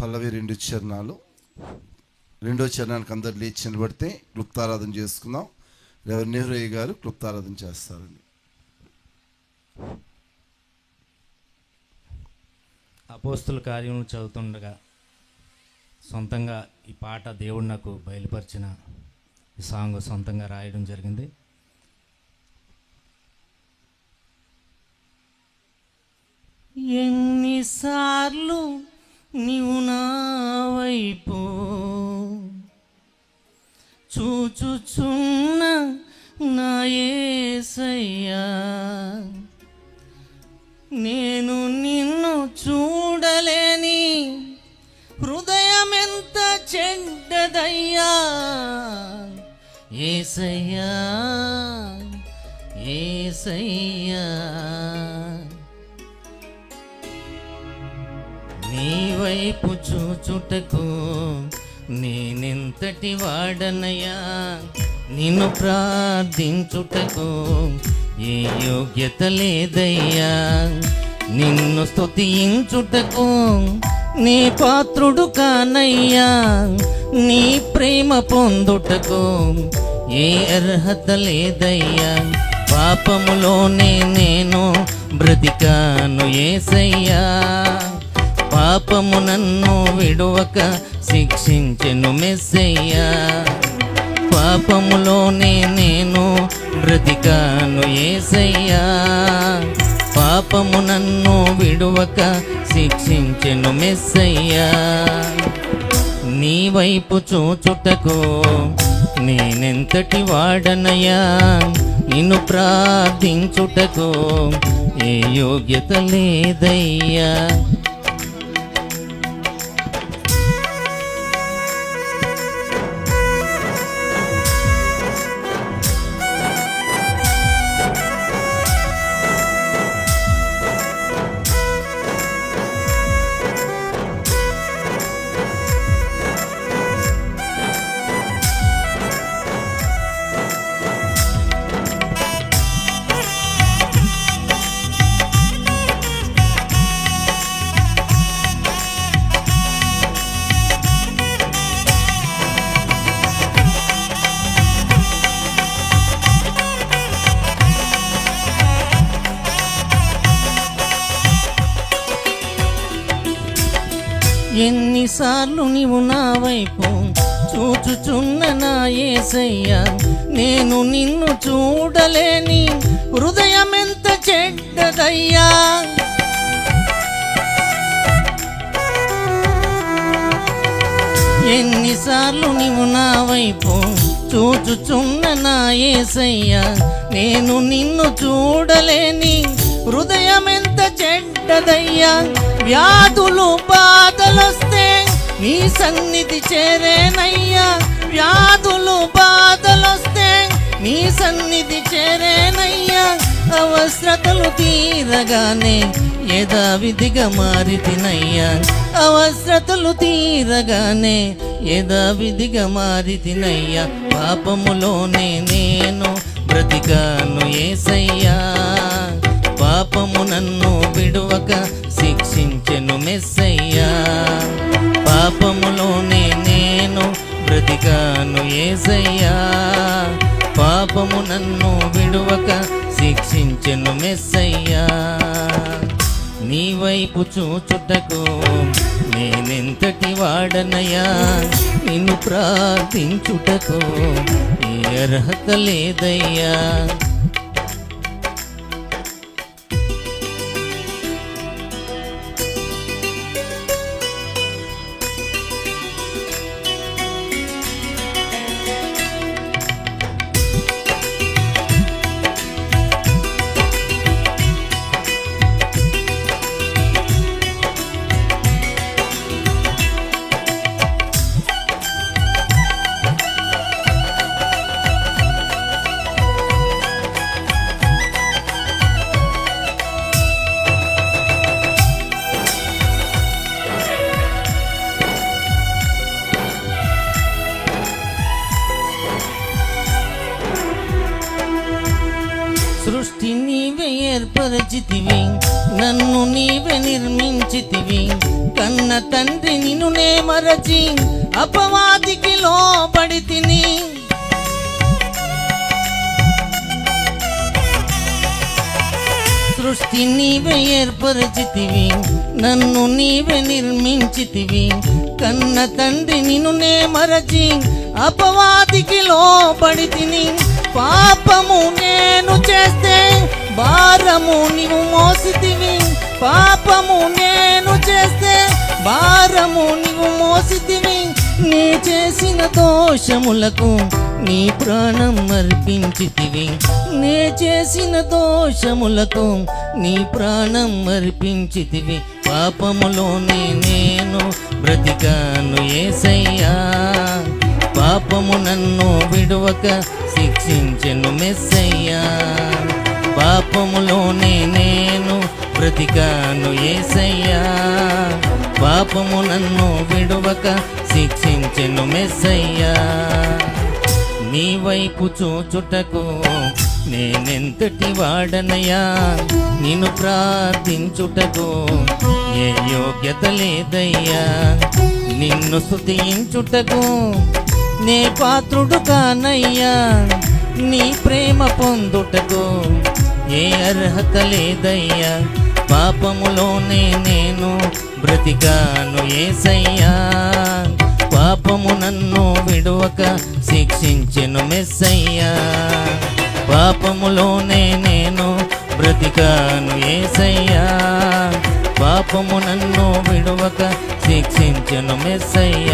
పల్లవి 2 చరణాలు. 2వ చరణానికి అందరు లేచి నిలబడితే క్లుప్తారాధన చేసుకుందాం. రెవరెండ్ నెహ్రయ్య గారు క్లుప్తారాధన చేస్తారండి. అపోస్తుల కార్యములు చదువుతుండగా సొంతంగా ఈ పాట దేవుడు నాకు బయలుపరిచిన ఈ సాంగ్ సొంతంగా రాయడం జరిగింది. ఎన్నిసార్లు నీవు నా వైపు చూచుచున్న నా యేసయ్యా, నేను నిన్ను చూడలేని హృదయం ఎంత చెడ్డదయ్యా. యేసయ్యా యేసయ్యా, నీ వైపు చూచుటకు నేనెంతటి వాడనయ్యా. నిన్ను ప్రార్థించుటకు ఏ యోగ్యత లేదయ్యా. నిన్ను స్తుతించుటకు నీ పాత్రుడు కానయ్యా. నీ ప్రేమ పొందుటకు ఏ అర్హత లేదయ్యా. పాపములోనే నేను బ్రతికాను యేసయ్యా. పాపము నన్ను విడువక శిక్షించెను మెస్సయ్యా. పాపములోనే నేను బ్రతికాను యేసయ్యా. పాపము నన్ను విడువక శిక్షించెను మెస్సయ్యా. నీ వైపు చూచుటకు నేనెంతటి వాడనయ్యా. నిన్ను ప్రార్థించుటకు ఏ యోగ్యత లేదయ్యా. ఎన్నిసార్లు నీవు నా వైపు చూచుచున్న నా యేసయ్యా. నేను నిన్ను చూడలేని హృదయం ఎంత చెడ్డదయ్యా. ఎన్నిసార్లు నీవు నా వైపు చూచుచున్న నా యేసయ్యా. నేను నిన్ను చూడలేని హృదయం ఎంత చెడ్డదయ్యా. వ్యాధులు బాధలొస్తే నీ సన్నిధి చేరేనయ్యా. వ్యాధులు బాధలొస్తే నీ సన్నిధి చేరేనయ్యా. అవసరతలు తీరగానే యథావిధిగా మారితినయ్యా. అవసరతలు తీరగానే యథావిధిగా మారితినయ్యా. పాపములోనే నేను బ్రతికాను యేసయ్యా. పాపము నన్ను విడువక శిక్షించెను మెస్సయ్యా. పాపములోనే నేను బ్రతికాను యేసయ్యా. పాపము నన్ను విడువక శిక్షించెను మెస్సయ్యా. నీ వైపు చూచుటకు నేనెంతటి వాడనయ్యా. నిన్ను ప్రార్థించుటకు ఏ అర్హత లేదయ్యా. సృష్టి నీవే ఏర్పరచితివి, నన్ను నీవే నిర్మించితివి. కన్న తండ్రి నిన్ను నే మరచి అపవాదికి లోబడి తిని సృష్టి నీవే ఏర్పరచితివి నన్ను నీవే నిర్మించితివి కన్న తండ్రి నిన్ను నే మరచి అపవాదికి లోబడి తిని పాపము నేను చేస్తే భారము నీవు మోసితివి పాపము నేను చేస్తే భారము నీవు మోసితివి నీ చేసిన దోషములకు నీ ప్రాణం అర్పించితివి నే చేసిన దోషములకు నీ ప్రాణం అర్పించితివి పాపములోనే నేను బ్రతికాను యేసయ్యా పాపము నన్ను విడువక శిక్షించెను మెస్సయ్యా పాపములోనే నేను బ్రతికాను యేసయ్యా పాపము నన్ను విడువక శిక్షించెను మెస్సయ్యా నీ వైపు చూచుటకు నేనెంతటి వాడనయ్యా నిన్ను ప్రార్థించుటకు ఏ యోగ్యత లేదయ్యా నిన్ను స్తుతించుటకు నే పాత్రుడు కానయ్యా నీ ప్రేమ పొందుటకు ఏ అర్హత లేదయ్యా పాపములోనే నేను బ్రతికాను యేసయ్యా పాపము నన్ను విడువక శిక్షించెను మెస్సయ్యా పాపములోనే నేను బ్రతికాను యేసయ్యా పాపము నన్ను విడువక శిక్షించెను మెస్సయ్యా